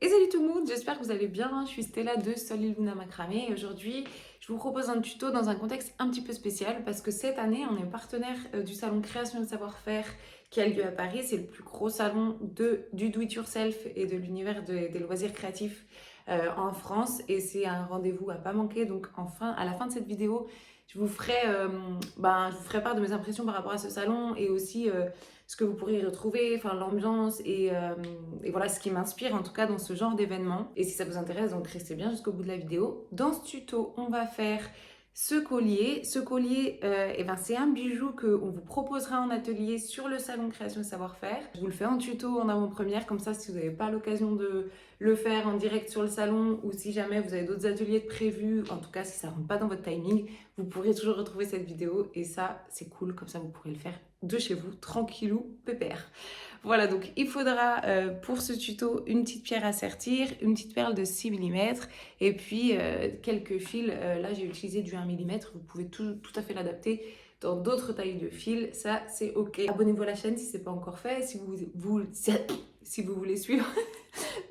Et salut tout le monde, j'espère que vous allez bien. Je suis Stella de Soliluna Macramé et aujourd'hui je vous propose un tuto dans un contexte un petit peu spécial parce que cette année on est partenaire du salon Création et Savoir-faire qui a lieu à Paris. C'est le plus gros salon du do-it-yourself et de l'univers des loisirs créatifs en France et c'est un rendez-vous à pas manquer. Donc enfin, à la fin de cette vidéo, je vous ferai part de mes impressions par rapport à ce salon et aussi ce que vous pourrez y retrouver, enfin l'ambiance et voilà ce qui m'inspire en tout cas dans ce genre d'événement. Et si ça vous intéresse, donc restez bien jusqu'au bout de la vidéo. Dans ce tuto, on va faire ce collier. Ce collier, c'est un bijou qu'on vous proposera en atelier sur le salon Création et Savoir-faire. Je vous le fais en tuto en avant-première, comme ça si vous n'avez pas l'occasion de le faire en direct sur le salon ou si jamais vous avez d'autres ateliers de prévus, en tout cas si ça ne rentre pas dans votre timing, vous pourrez toujours retrouver cette vidéo et ça c'est cool, comme ça vous pourrez le faire de chez vous, tranquillou, pépère. Voilà, donc il faudra pour ce tuto une petite pierre à sertir, une petite perle de 6 mm et puis quelques fils. Là j'ai utilisé du 1 mm, vous pouvez tout à fait l'adapter dans d'autres tailles de fils, ça c'est ok. Abonnez-vous à la chaîne si ce n'est pas encore fait, si vous voulez suivre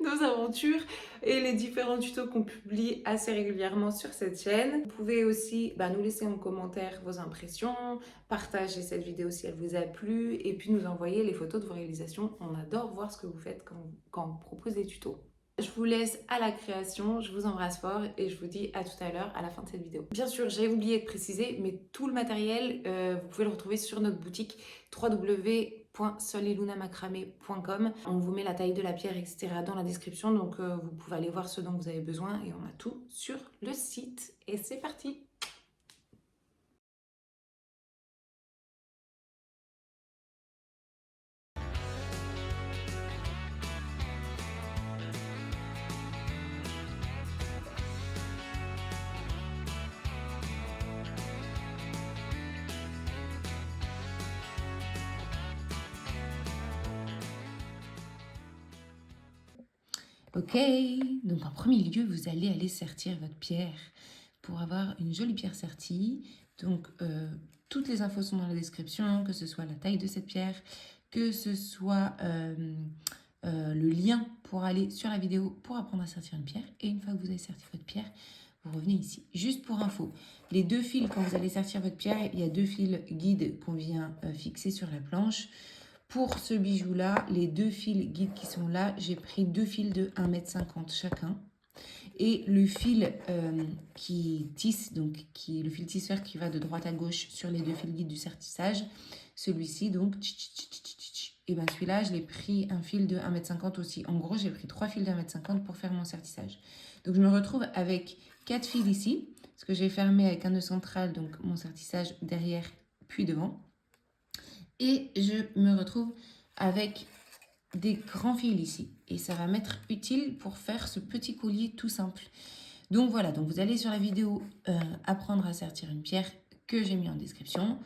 nos aventures et les différents tutos qu'on publie assez régulièrement sur cette chaîne. Vous pouvez aussi nous laisser en commentaire vos impressions, partager cette vidéo si elle vous a plu et puis nous envoyer les photos de vos réalisations. On adore voir ce que vous faites quand on propose des tutos. Je vous laisse à la création, je vous embrasse fort et je vous dis à tout à l'heure à la fin de cette vidéo. Bien sûr, j'ai oublié de préciser, mais tout le matériel, vous pouvez le retrouver sur notre boutique www.solilunamacramé.com. On vous met la taille de la pierre, etc. dans la description, donc vous pouvez aller voir ce dont vous avez besoin et on a tout sur le site. Et c'est parti! Ok, donc en premier lieu, vous allez aller sertir votre pierre pour avoir une jolie pierre sertie. Donc, toutes les infos sont dans la description, que ce soit la taille de cette pierre, que ce soit le lien pour aller sur la vidéo pour apprendre à sertir une pierre. Et une fois que vous avez serti votre pierre, vous revenez ici. Juste pour info, les deux fils, quand vous allez sertir votre pierre, il y a deux fils guides qu'on vient fixer sur la planche. Pour ce bijou-là, les deux fils guides qui sont là, j'ai pris deux fils de 1,50 m chacun. Et le fil qui tisse, donc le fil tisseur qui va de droite à gauche sur les deux fils guides du sertissage, celui-ci, donc, et bien celui-là, je l'ai pris un fil de 1,50 m aussi. En gros, j'ai pris 3 fils de 1,50 m pour faire mon sertissage. Donc, je me retrouve avec 4 fils ici, parce que j'ai fermé avec un nœud central, donc mon sertissage derrière, puis devant. Et je me retrouve avec des grands fils ici. Et ça va m'être utile pour faire ce petit collier tout simple. Donc voilà, donc vous allez sur la vidéo apprendre à sertir une pierre que j'ai mis en description.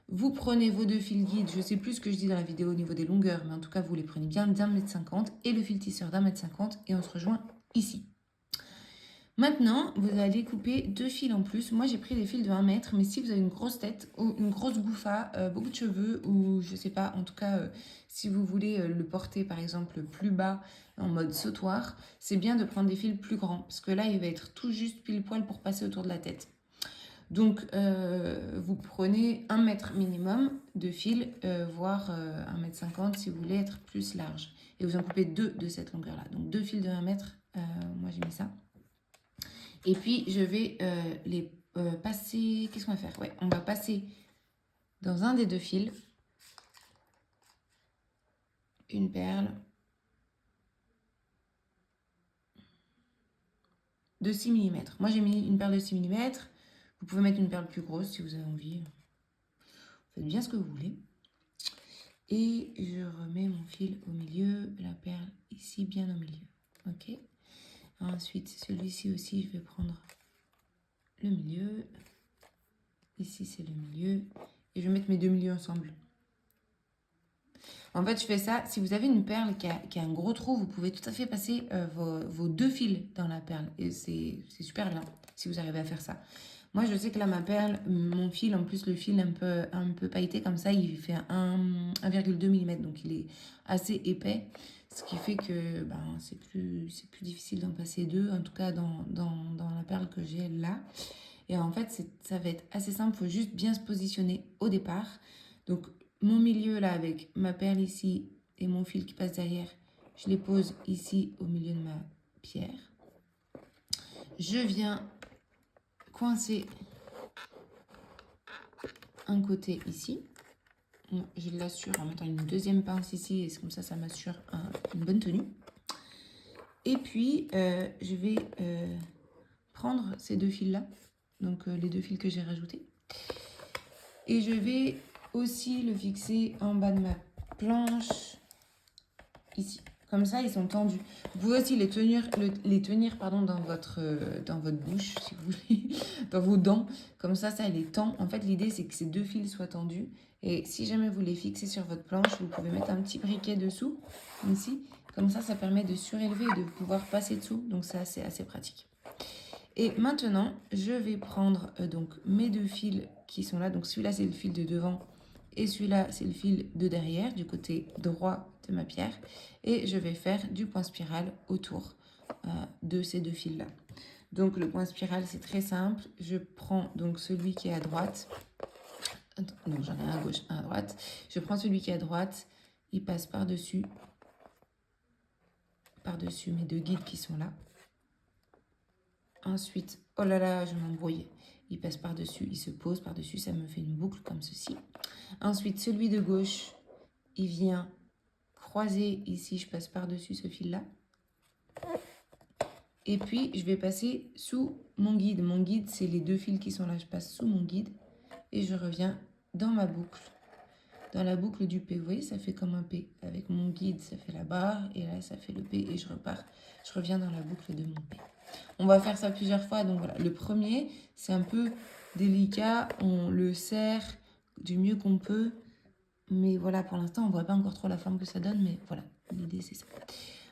Vous prenez vos deux fils guides, je ne sais plus ce que je dis dans la vidéo au niveau des longueurs, mais en tout cas vous les prenez bien d'1,50 m et le fil tisseur d'1,50 m et on se rejoint ici. Maintenant, vous allez couper deux fils en plus. Moi, j'ai pris des fils de 1 m, mais si vous avez une grosse tête ou une grosse gouffa, beaucoup de cheveux, ou je sais pas, en tout cas, si vous voulez le porter par exemple plus bas en mode sautoir, c'est bien de prendre des fils plus grands, parce que là, il va être tout juste pile poil pour passer autour de la tête. Donc, vous prenez 1 mètre minimum de fil, voire 1,50 m si vous voulez être plus large. Et vous en coupez deux de cette longueur-là. Donc, deux fils de 1 m, moi j'ai mis ça. Et puis, je vais les passer... Qu'est-ce qu'on va faire? Ouais, on va passer dans un des deux fils une perle de 6 mm. Moi, j'ai mis une perle de 6 mm. Vous pouvez mettre une perle plus grosse si vous avez envie. Faites bien ce que vous voulez. Et je remets mon fil au milieu, la perle ici, bien au milieu. Ok. Ensuite, celui-ci aussi, je vais prendre le milieu. Ici, c'est le milieu. Et je vais mettre mes deux milieux ensemble. En fait, je fais ça. Si vous avez une perle qui a un gros trou, vous pouvez tout à fait passer vos deux fils dans la perle. Et c'est super bien si vous arrivez à faire ça. Moi, je sais que là, ma perle, mon fil, en plus, le fil un peu pailleté comme ça, il fait 1,2 mm. Donc, il est assez épais. Ce qui fait que ben, c'est plus difficile d'en passer deux, en tout cas dans la perle que j'ai là. Et en fait, ça va être assez simple, il faut juste bien se positionner au départ. Donc mon milieu là avec ma perle ici et mon fil qui passe derrière, je les pose ici au milieu de ma pierre. Je viens coincer un côté ici. Je l'assure en mettant une deuxième pince ici et comme ça m'assure une bonne tenue. Et puis, je vais prendre ces deux fils-là, donc les deux fils que j'ai rajoutés. Et je vais aussi le fixer en bas de ma planche, ici. Comme ça, ils sont tendus. Vous pouvez aussi les tenir dans votre bouche, si vous voulez, dans vos dents. Comme ça les tend. En fait, l'idée, c'est que ces deux fils soient tendus. Et si jamais vous les fixez sur votre planche, vous pouvez mettre un petit briquet dessous, ici. Comme ça permet de surélever et de pouvoir passer dessous. Donc ça, c'est assez pratique. Et maintenant, je vais prendre donc mes deux fils qui sont là. Donc celui-là, c'est le fil de devant. Et celui-là, c'est le fil de derrière, du côté droit de ma pierre. Et je vais faire du point spiral autour de ces deux fils-là. Donc le point spiral, c'est très simple. Je prends donc celui qui est à droite. Donc j'en ai un à gauche, un à droite. Je prends celui qui est à droite. Il passe par-dessus mes deux guides qui sont là. Ensuite, oh là là, je m'embrouille. Il passe par-dessus, il se pose par-dessus, ça me fait une boucle comme ceci. Ensuite, celui de gauche, il vient croiser ici, je passe par-dessus ce fil-là. Et puis, je vais passer sous mon guide. Mon guide, c'est les deux fils qui sont là. Je passe sous mon guide et je reviens dans ma boucle. Dans la boucle du P, vous voyez, ça fait comme un P. Avec mon guide, ça fait la barre et là, ça fait le P et je repars. Je reviens dans la boucle de mon P. On va faire ça plusieurs fois. Donc voilà, le premier, c'est un peu délicat. On le serre du mieux qu'on peut. Mais voilà, pour l'instant, on ne voit pas encore trop la forme que ça donne. Mais voilà, l'idée, c'est ça.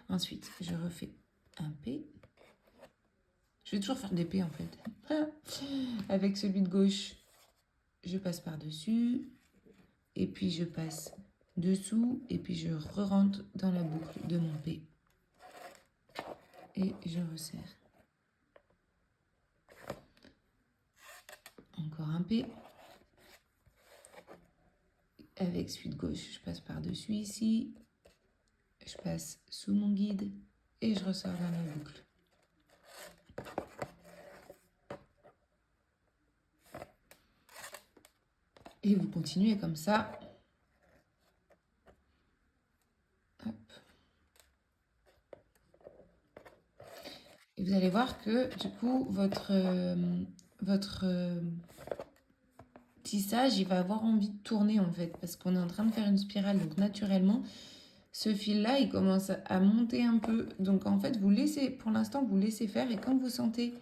Ensuite, je refais un P. Je vais toujours faire des P en fait. Avec celui de gauche, je passe par-dessus. Et puis, je passe dessous. Et puis, je re-rentre dans la boucle de mon P. Et je resserre. Encore un P. Avec celui de gauche, je passe par-dessus ici. Je passe sous mon guide. Et je ressors dans la boucle. Et vous continuez comme ça. Hop. Et vous allez voir que du coup, votre tissage, il va avoir envie de tourner en fait. Parce qu'on est en train de faire une spirale. Donc naturellement, ce fil-là, il commence à monter un peu. Donc en fait, pour l'instant, vous laissez faire. Et quand vous sentez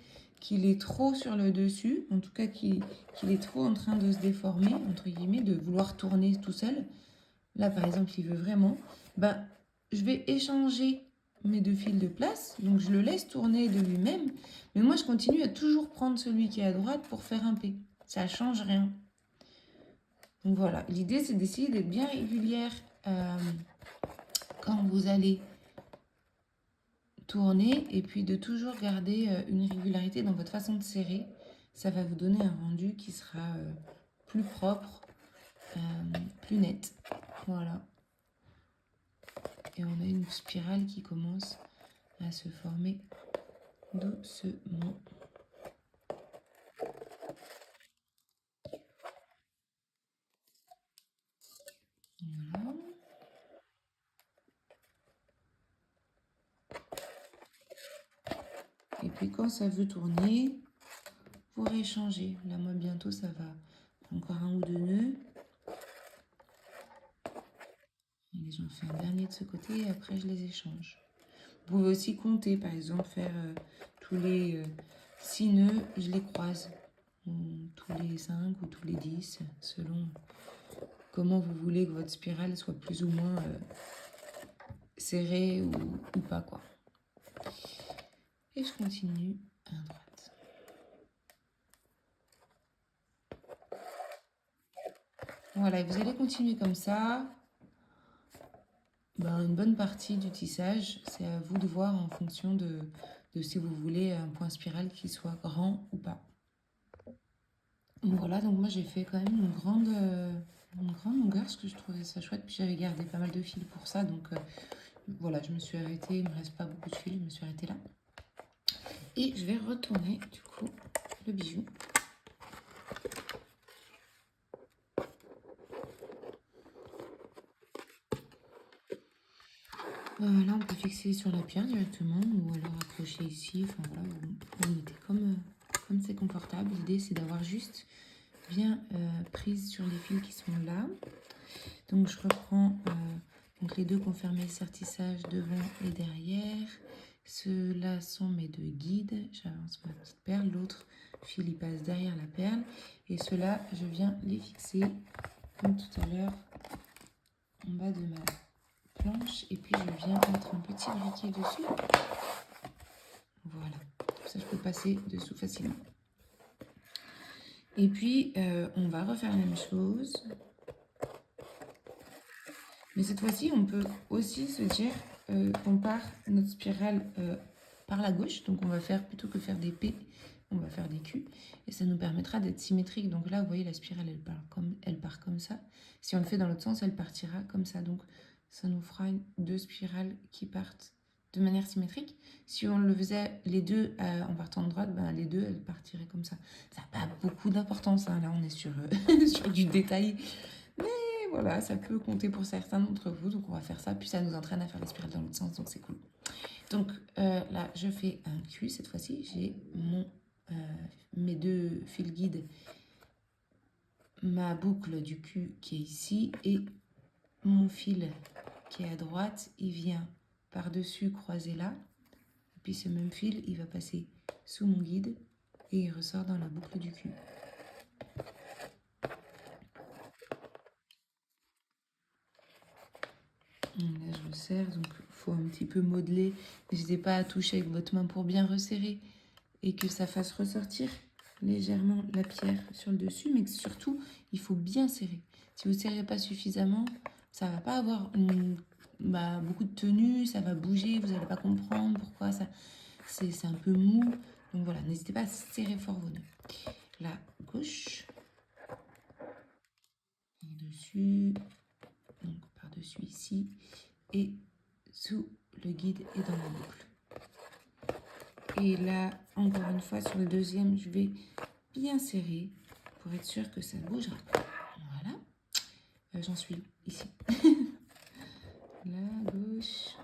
qu'il est trop sur le dessus, en tout cas qu'il est trop en train de se déformer, entre guillemets, de vouloir tourner tout seul, là par exemple il veut vraiment, je vais échanger mes deux fils de place, donc je le laisse tourner de lui-même, mais moi je continue à toujours prendre celui qui est à droite pour faire un P, ça change rien. Donc voilà, l'idée c'est d'essayer d'être bien régulière quand vous allez tourner et puis de toujours garder une régularité dans votre façon de serrer. Ça va vous donner un rendu qui sera plus propre, plus net. Voilà. Et on a une spirale qui commence à se former doucement. Voilà. Et puis quand ça veut tourner, vous réchangez. Là, moi, bientôt, ça va. Encore un ou deux nœuds. Et j'en fais un dernier de ce côté et après, je les échange. Vous pouvez aussi compter, par exemple, faire tous les 6 nœuds, je les croise. Ou tous les 5 ou tous les 10, selon comment vous voulez que votre spirale soit plus ou moins serrée ou pas, quoi. Et je continue à droite. Voilà, et vous allez continuer comme ça. une bonne partie du tissage. C'est à vous de voir en fonction de si vous voulez un point spiral qui soit grand ou pas. Voilà, donc moi j'ai fait quand même une grande longueur parce que je trouvais ça chouette. Puis j'avais gardé pas mal de fils pour ça. Donc voilà, je me suis arrêtée. Il me reste pas beaucoup de fils. Je me suis arrêtée là. Et je vais retourner du coup le bijou. Là, on peut fixer sur la pierre directement ou alors accrocher ici. Enfin voilà, vous mettez comme c'est confortable. L'idée, c'est d'avoir juste bien prise sur les fils qui sont là. Donc, je reprends donc les deux qui ont fermé le sertissage devant et derrière. Ceux-là sont mes deux guides. J'avance ma petite perle. L'autre fil, il passe derrière la perle. Et ceux-là, je viens les fixer comme tout à l'heure en bas de ma planche. Et puis, je viens mettre un petit briquet dessus. Voilà. Ça, je peux passer dessous facilement. Et puis, on va refaire la même chose. Mais cette fois-ci, on peut aussi se dire qu'on part notre spirale par la gauche. Donc, on va faire, plutôt que faire des P, on va faire des Q. Et ça nous permettra d'être symétrique. Donc là, vous voyez, la spirale, elle part comme ça. Si on le fait dans l'autre sens, elle partira comme ça. Donc, ça nous fera deux spirales qui partent de manière symétrique. Si on le faisait les deux en partant de droite, les deux, elles partiraient comme ça. Ça n'a pas beaucoup d'importance. Hein. Là, on est sur, sur du détail. Mais voilà, ça peut compter pour certains d'entre vous. Donc, on va faire ça. Puis, ça nous entraîne à faire les spirales dans l'autre sens. Donc, c'est cool. Donc, là, je fais un Q. Cette fois-ci, j'ai mes deux fils guides, ma boucle du Q qui est ici et mon fil qui est à droite, il vient par-dessus croiser là. Et puis ce même fil, il va passer sous mon guide et il ressort dans la boucle du Q. Là, je le serre, donc il faut un petit peu modeler. N'hésitez pas à toucher avec votre main pour bien resserrer et que ça fasse ressortir légèrement la pierre sur le dessus, mais que surtout, il faut bien serrer. Si vous ne serrez pas suffisamment, ça ne va pas avoir beaucoup de tenue, ça va bouger, vous n'allez pas comprendre pourquoi ça, c'est un peu mou. Donc voilà, n'hésitez pas à serrer fort vos nœuds. La gauche, dessus, donc par-dessus ici, et sous le guide et dans la boucle. Et là, encore une fois, sur le deuxième, je vais bien serrer pour être sûr que ça ne bougera pas. Voilà. J'en suis ici. La gauche.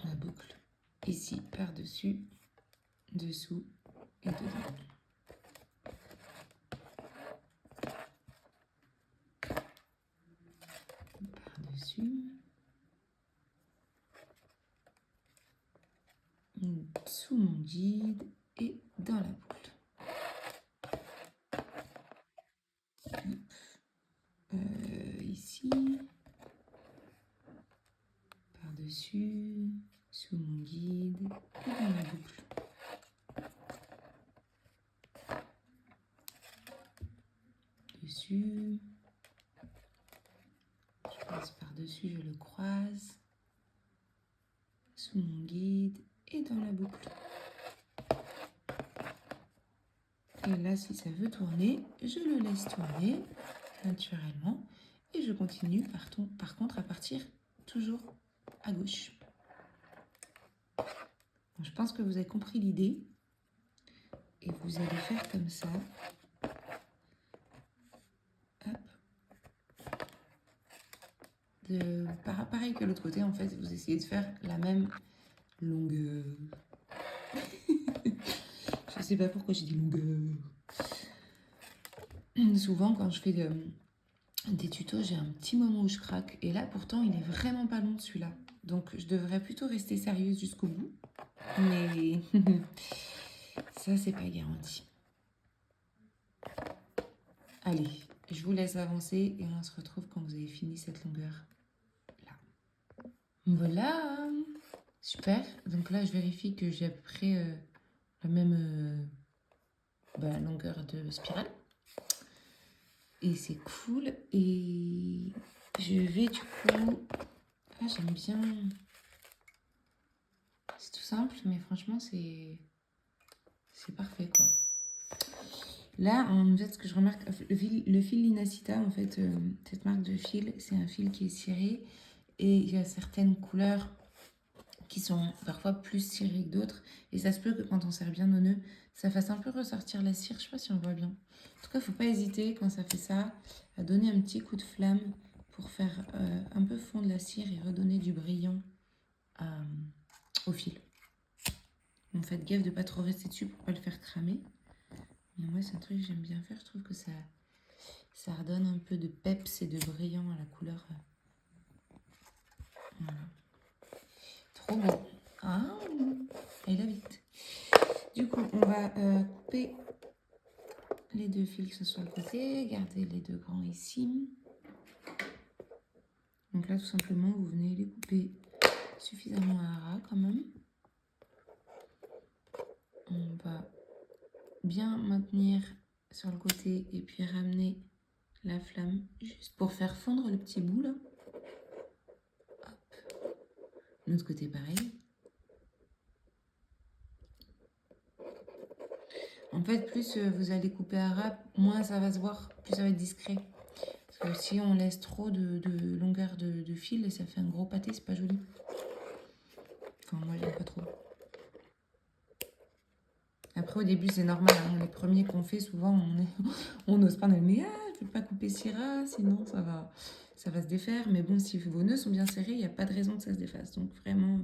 La boucle. Ici, par-dessus, dessous et dedans. Par-dessus. Sous mon guide et dans la boucle. Ici, par-dessus, sous mon guide et dans la boucle. Dessus, je passe par-dessus, je le croise, sous mon guide et dans la boucle. Et là, si ça veut tourner, je le laisse tourner naturellement et je continue par contre à partir toujours à gauche. Bon, je pense que vous avez compris l'idée et vous allez faire comme ça. Hop. Pareil que l'autre côté, en fait, vous essayez de faire la même longueur. Je sais pas pourquoi j'ai dit longueur. Souvent, quand je fais des tutos, j'ai un petit moment où je craque. Et là, pourtant, il est vraiment pas long celui-là. Donc, je devrais plutôt rester sérieuse jusqu'au bout. Mais ça, c'est pas garanti. Allez, je vous laisse avancer et on se retrouve quand vous avez fini cette longueur-là. Voilà. Super. Donc là, je vérifie que j'ai à peu près la même longueur de spirale. Et c'est cool. Et je vais du coup... Ah, j'aime bien. C'est tout simple, mais franchement, c'est parfait, quoi. Là, en fait, ce que je remarque, le fil Linacita, en fait, cette marque de fil, c'est un fil qui est ciré. Et il y a certaines couleurs qui sont parfois plus cirées que d'autres. Et ça se peut que quand on serre bien nos nœuds, ça fasse un peu ressortir la cire. Je sais pas si on voit bien. En tout cas, il ne faut pas hésiter, quand ça fait ça, à donner un petit coup de flamme pour faire un peu fondre la cire et redonner du brillant au fil. Donc faites gaffe de ne pas trop rester dessus pour ne pas le faire cramer. Mais moi, c'est un truc que j'aime bien faire. Je trouve que ça redonne un peu de peps et de brillant à la couleur. Voilà. Trop beau. Ah, elle va vite. Du coup, on va couper les deux fils que ce soit le côté, garder les deux grands ici. Donc là, tout simplement, vous venez les couper suffisamment à ras quand même. On va bien maintenir sur le côté et puis ramener la flamme juste pour faire fondre le petit bout là. Hop. L'autre côté pareil. En fait, plus vous allez couper à ras, moins ça va se voir, plus ça va être discret. Parce que si on laisse trop de longueur de fil, ça fait un gros pâté, c'est pas joli. Enfin, moi, j'aime pas trop. Après, au début, c'est normal. Hein, les premiers qu'on fait, souvent, on n'ose pas. Mais je ne vais pas couper si ras, sinon ça va se défaire. Mais bon, si vos nœuds sont bien serrés, il n'y a pas de raison que ça se défasse. Donc, vraiment,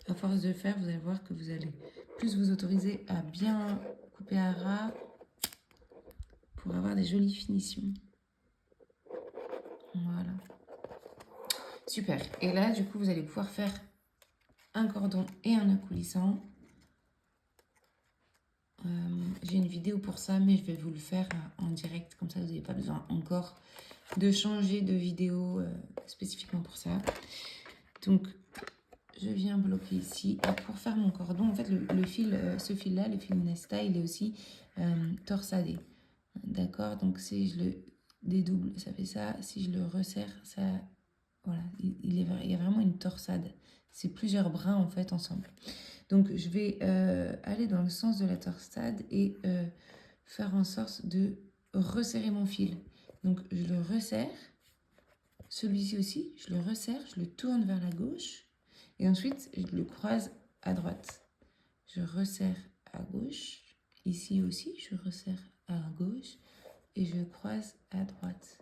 à force de faire, vous allez voir que vous allez plus vous autoriser à bien couper à ras pour avoir des jolies finitions. Voilà. Super. Et là, du coup, vous allez pouvoir faire un cordon et un nœud coulissant. J'ai une vidéo pour ça, mais je vais vous le faire en direct. Comme ça, vous n'avez pas besoin encore de changer de vidéo spécifiquement pour ça. Donc, je viens bloquer ici. Et pour faire mon cordon, en fait, le fil, ce fil-là, le fil Nesta, il est aussi torsadé. D'accord? Donc, si je le dédouble, ça fait ça. Si je le resserre, ça... Voilà, il y a vraiment une torsade. C'est plusieurs brins, en fait, ensemble. Donc, je vais aller dans le sens de la torsade et faire en sorte de resserrer mon fil. Donc, je le resserre. Celui-ci aussi, je le resserre, je le tourne vers la gauche. Et ensuite, je le croise à droite. Je resserre à gauche. Ici aussi, je resserre à gauche. Et je croise à droite.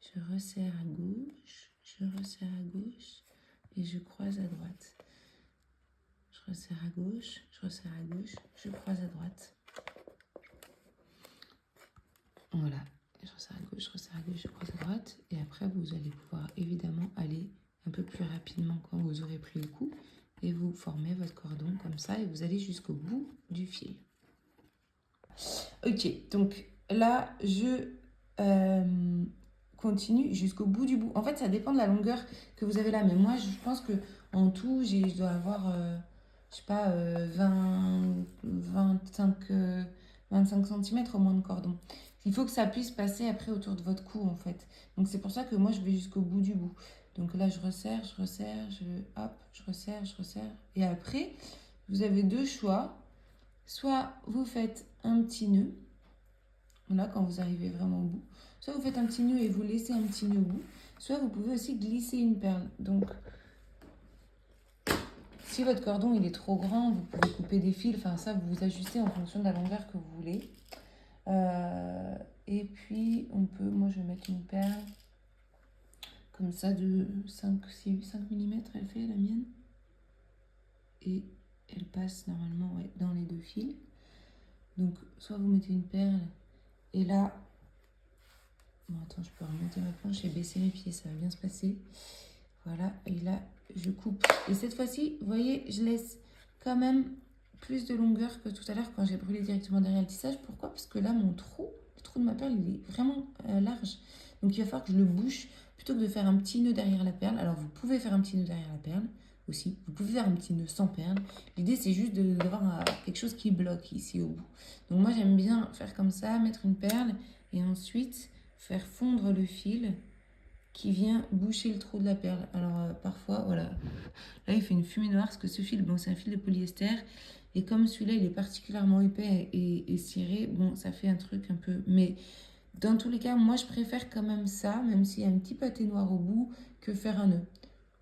Je resserre à gauche. Je resserre à gauche. Et je croise à droite. Je resserre à gauche, je resserre à gauche, je croise à droite. Voilà, je resserre à gauche, je resserre à gauche, je croise à droite. Et après, vous allez pouvoir évidemment aller un peu plus rapidement quand vous aurez pris le coup. Et vous formez votre cordon comme ça et vous allez jusqu'au bout du fil. Ok, donc là, je continue jusqu'au bout du bout. En fait, ça dépend de la longueur que vous avez là. Mais moi, je pense que en tout, je dois avoir... je sais pas, 25 cm au moins de cordon. Il faut que ça puisse passer après autour de votre cou en fait. Donc c'est pour ça que moi je vais jusqu'au bout du bout. Donc là je resserre, hop, je resserre. Et après, vous avez deux choix. Soit vous faites un petit nœud, voilà, quand vous arrivez vraiment au bout. Soit vous faites un petit nœud et vous laissez un petit nœud au bout. Soit vous pouvez aussi glisser une perle. Donc si votre cordon il est trop grand, vous pouvez couper des fils, enfin ça vous ajustez en fonction de la longueur que vous voulez. Et puis on peut, moi je vais mettre une perle comme ça de 5 mm, elle fait la mienne. Et elle passe normalement dans les deux fils. Donc soit vous mettez une perle et là, bon attends je peux remonter ma planche et baisser mes pieds, ça va bien se passer. Voilà, et là je coupe. Et cette fois-ci, vous voyez, je laisse quand même plus de longueur que tout à l'heure quand j'ai brûlé directement derrière le tissage. Pourquoi? Parce que là, le trou de ma perle, il est vraiment large. Donc il va falloir que je le bouche plutôt que de faire un petit nœud derrière la perle. Alors vous pouvez faire un petit nœud derrière la perle aussi. Vous pouvez faire un petit nœud sans perle. L'idée, c'est juste d'avoir quelque chose qui bloque ici au bout. Donc moi, j'aime bien faire comme ça, mettre une perle et ensuite faire fondre le fil qui vient boucher le trou de la perle. Alors parfois, voilà, là il fait une fumée noire parce que ce fil, bon, c'est un fil de polyester. Et comme celui-là, il est particulièrement épais et ciré, bon, ça fait un truc un peu... Mais dans tous les cas, moi, je préfère quand même ça, même s'il y a un petit pâté noir au bout, que faire un nœud.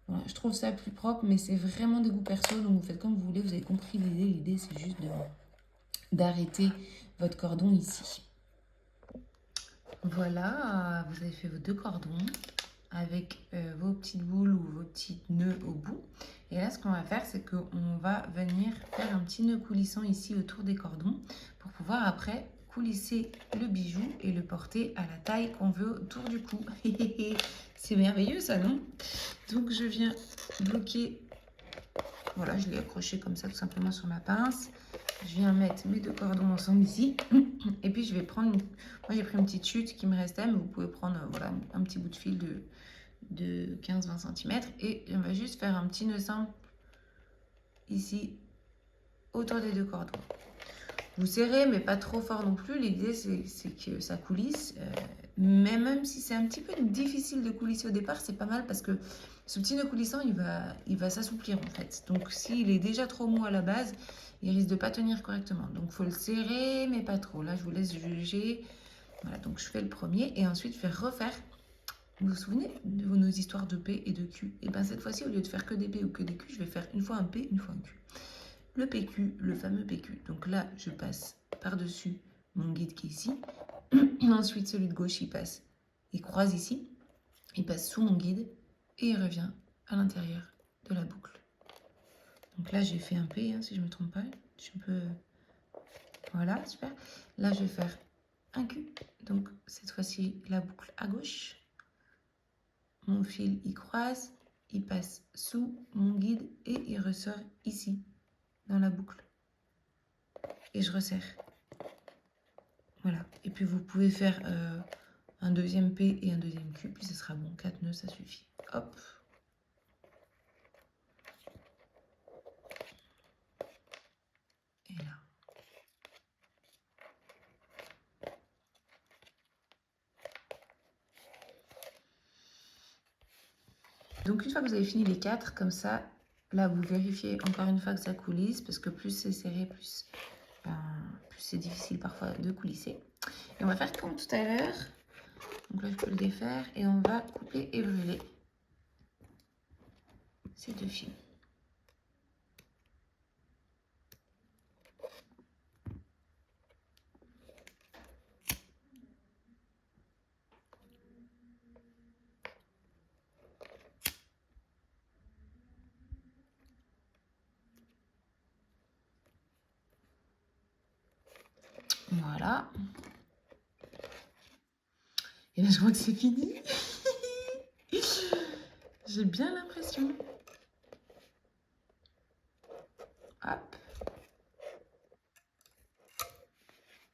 Voilà, je trouve ça plus propre, mais c'est vraiment des goûts perso, donc vous faites comme vous voulez, vous avez compris l'idée. L'idée, c'est juste d'arrêter votre cordon ici. Voilà, vous avez fait vos 2 cordons avec vos petites boules ou vos petits nœuds au bout. Et là, ce qu'on va faire, c'est qu'on va venir faire un petit nœud coulissant ici autour des cordons pour pouvoir après coulisser le bijou et le porter à la taille qu'on veut autour du cou. C'est merveilleux ça, non? Donc je viens bloquer, voilà, je l'ai accroché comme ça tout simplement sur ma pince. Je viens mettre mes 2 cordons ensemble ici. Et puis je vais prendre, moi j'ai pris une petite chute qui me restait, mais vous pouvez prendre voilà, un petit bout de fil de 15-20 cm. Et on va juste faire un petit nœud simple ici autour des 2 cordons. Vous serrez, mais pas trop fort non plus. L'idée, c'est que ça coulisse. Mais même si c'est un petit peu difficile de coulisser au départ, c'est pas mal parce que ce petit nœud coulissant, il va s'assouplir en fait. Donc, s'il est déjà trop mou à la base, il risque de pas tenir correctement. Donc, il faut le serrer, mais pas trop. Là, je vous laisse juger. Voilà, donc je fais le premier et ensuite, je vais refaire. Vous vous souvenez de nos histoires de P et de Q? Et bien, cette fois-ci, au lieu de faire que des P ou que des Q, je vais faire une fois un P, une fois un Q. Le PQ, le fameux PQ. Donc là, je passe par-dessus mon guide qui est ici. Ensuite, celui de gauche, il passe, il croise ici. Il passe sous mon guide et il revient à l'intérieur de la boucle. Donc là, j'ai fait un P, hein, si je ne me trompe pas. Je peux... Voilà, super. Là, je vais faire un Q. Donc, cette fois-ci, la boucle à gauche. Mon fil, il croise. Il passe sous mon guide et il ressort ici, dans la boucle. Et je resserre. Voilà. Et puis vous pouvez faire un deuxième P et un deuxième Q, puis ce sera bon. 4 nœuds, ça suffit. Hop. Et là. Donc une fois que vous avez fini les 4, comme ça, là vous vérifiez encore une fois que ça coulisse, parce que plus c'est serré, plus c'est difficile parfois de coulisser. Et on va faire comme tout à l'heure. Donc là je peux le défaire et on va couper et brûler ces 2 fils. Voilà. Et là je crois que c'est fini. J'ai bien l'impression. Hop.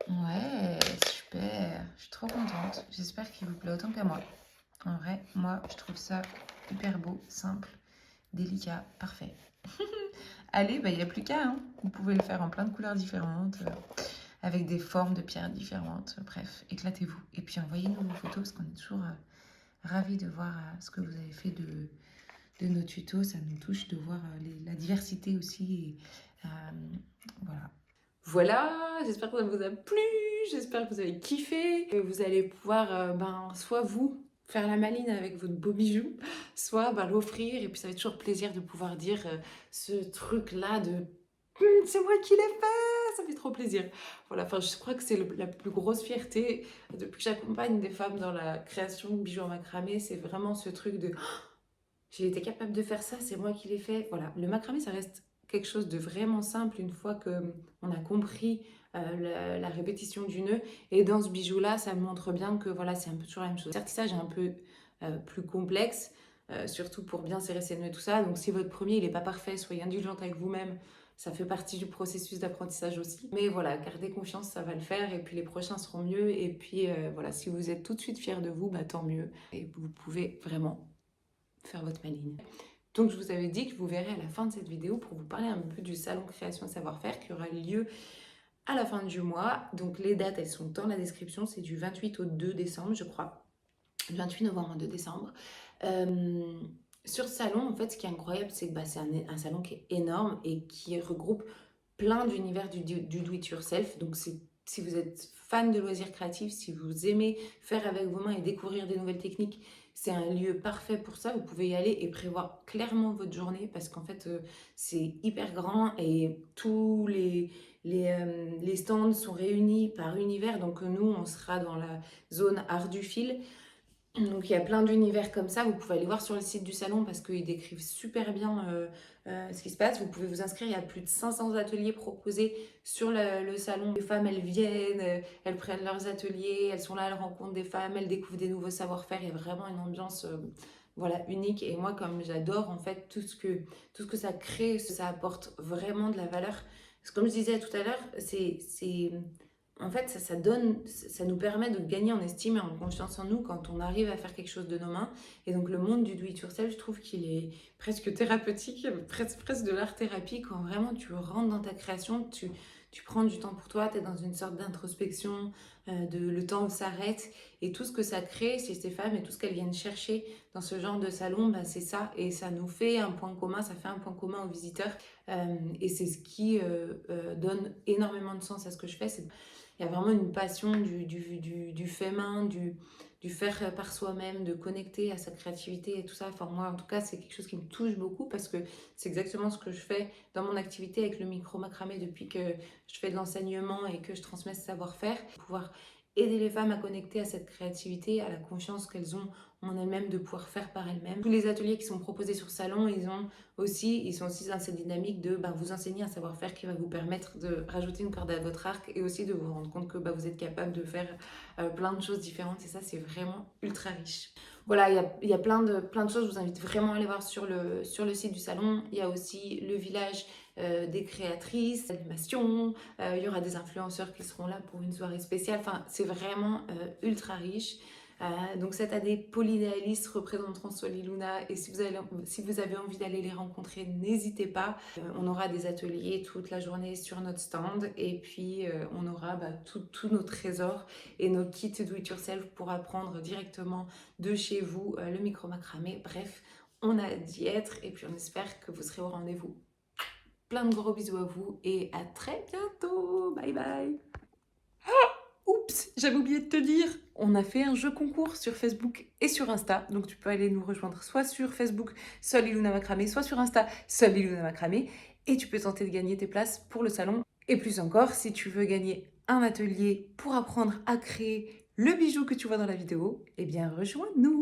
Ouais, super. Je suis trop contente. J'espère qu'il vous plaît autant qu'à moi. En vrai, moi, je trouve ça hyper beau, simple, délicat, parfait. Allez, il n'y a plus qu'à. Hein. Vous pouvez le faire en plein de couleurs différentes, avec des formes de pierres différentes. Bref, éclatez-vous. Et puis, envoyez-nous vos photos, parce qu'on est toujours ravis de voir ce que vous avez fait de nos tutos. Ça nous touche de voir la diversité aussi. Et, voilà. Voilà, j'espère que ça vous a plu, j'espère que vous avez kiffé, que vous allez pouvoir soit vous faire la maline avec votre beau bijou, soit l'offrir, et puis ça fait toujours plaisir de pouvoir dire ce truc-là de c'est moi qui l'ai fait, ça fait trop plaisir. Voilà, enfin je crois que c'est la plus grosse fierté depuis que j'accompagne des femmes dans la création de bijoux en macramé, c'est vraiment ce truc de j'ai été capable de faire ça, c'est moi qui l'ai fait. Voilà, le macramé ça reste quelque chose de vraiment simple une fois qu'on a compris la répétition du nœud. Et dans ce bijou-là, ça montre bien que voilà, c'est un peu toujours la même chose. Certes, ça, j'ai un peu plus complexe, surtout pour bien serrer ses nœuds et tout ça. Donc, si votre premier, il n'est pas parfait, soyez indulgente avec vous-même. Ça fait partie du processus d'apprentissage aussi. Mais voilà, gardez confiance, ça va le faire. Et puis, les prochains seront mieux. Et puis, voilà, si vous êtes tout de suite fiers de vous, tant mieux. Et vous pouvez vraiment faire votre maligne. Donc je vous avais dit que vous verrez à la fin de cette vidéo pour vous parler un peu du salon création et savoir-faire qui aura lieu à la fin du mois. Donc les dates elles sont dans la description, c'est du 28 au 2 décembre je crois. du 28 novembre au 2 décembre. Euh, sur ce salon, en fait, ce qui est incroyable, c'est que c'est un salon qui est énorme et qui regroupe plein d'univers du do-it-yourself. Donc, si vous êtes fan de loisirs créatifs, si vous aimez faire avec vos mains et découvrir des nouvelles techniques, c'est un lieu parfait pour ça. Vous pouvez y aller et prévoir clairement votre journée parce qu'en fait, c'est hyper grand et tous les stands sont réunis par univers. Donc, nous, on sera dans la zone art du fil. Donc il y a plein d'univers comme ça, vous pouvez aller voir sur le site du salon parce qu'ils décrivent super bien ce qui se passe. Vous pouvez vous inscrire, il y a plus de 500 ateliers proposés sur le salon. Les femmes, elles viennent, elles prennent leurs ateliers, elles sont là, elles rencontrent des femmes, elles découvrent des nouveaux savoir-faire. Il y a vraiment une ambiance voilà, unique. Et moi, comme j'adore en fait tout ce que ça crée, ça apporte vraiment de la valeur. Parce que comme je disais tout à l'heure, en fait, ça nous permet de gagner en estime et en confiance en nous quand on arrive à faire quelque chose de nos mains. Et donc, le monde du do-it-yourself, je trouve qu'il est presque thérapeutique, presque de l'art-thérapie, quand vraiment tu rentres dans ta création, tu prends du temps pour toi, tu es dans une sorte d'introspection, le temps s'arrête. Et tout ce que ça crée chez ces femmes et tout ce qu'elles viennent chercher dans ce genre de salon, bah, c'est ça. Et ça nous fait un point commun, ça fait un point commun aux visiteurs. Et c'est ce qui donne énormément de sens à ce que je fais. Il y a vraiment une passion du fait main, du faire par soi-même, de connecter à sa créativité et tout ça. Enfin, moi, en tout cas, c'est quelque chose qui me touche beaucoup parce que c'est exactement ce que je fais dans mon activité avec le micro-macramé depuis que je fais de l'enseignement et que je transmets ce savoir-faire. Pouvoir aider les femmes à connecter à cette créativité, à la confiance qu'elles ont en elles-mêmes de pouvoir faire par elles-mêmes. Tous les ateliers qui sont proposés sur Salon, ils sont aussi dans cette dynamique de vous enseigner un savoir-faire qui va vous permettre de rajouter une corde à votre arc et aussi de vous rendre compte que vous êtes capable de faire plein de choses différentes et ça c'est vraiment ultra riche. Voilà, il y a plein de choses, je vous invite vraiment à aller voir sur le site du salon. Il y a aussi le village des créatrices, l'animation, il y aura des influenceurs qui seront là pour une soirée spéciale. Enfin, c'est vraiment ultra riche. Donc cette année, Polydéalistes représenteront Soliluna et si vous avez envie d'aller les rencontrer, n'hésitez pas. On aura des ateliers toute la journée sur notre stand et puis on aura tous nos trésors et nos kits do it yourself pour apprendre directement de chez vous le micro macramé. Bref, on a d'y être et puis on espère que vous serez au rendez-vous. Plein de gros bisous à vous et à très bientôt. Bye bye. Oups, j'avais oublié de te dire, on a fait un jeu concours sur Facebook et sur Insta. Donc tu peux aller nous rejoindre soit sur Facebook, Sol Iluna Macramé, soit sur Insta, Sol Iluna Macramé. Et tu peux tenter de gagner tes places pour le salon. Et plus encore, si tu veux gagner un atelier pour apprendre à créer le bijou que tu vois dans la vidéo, eh bien rejoins-nous.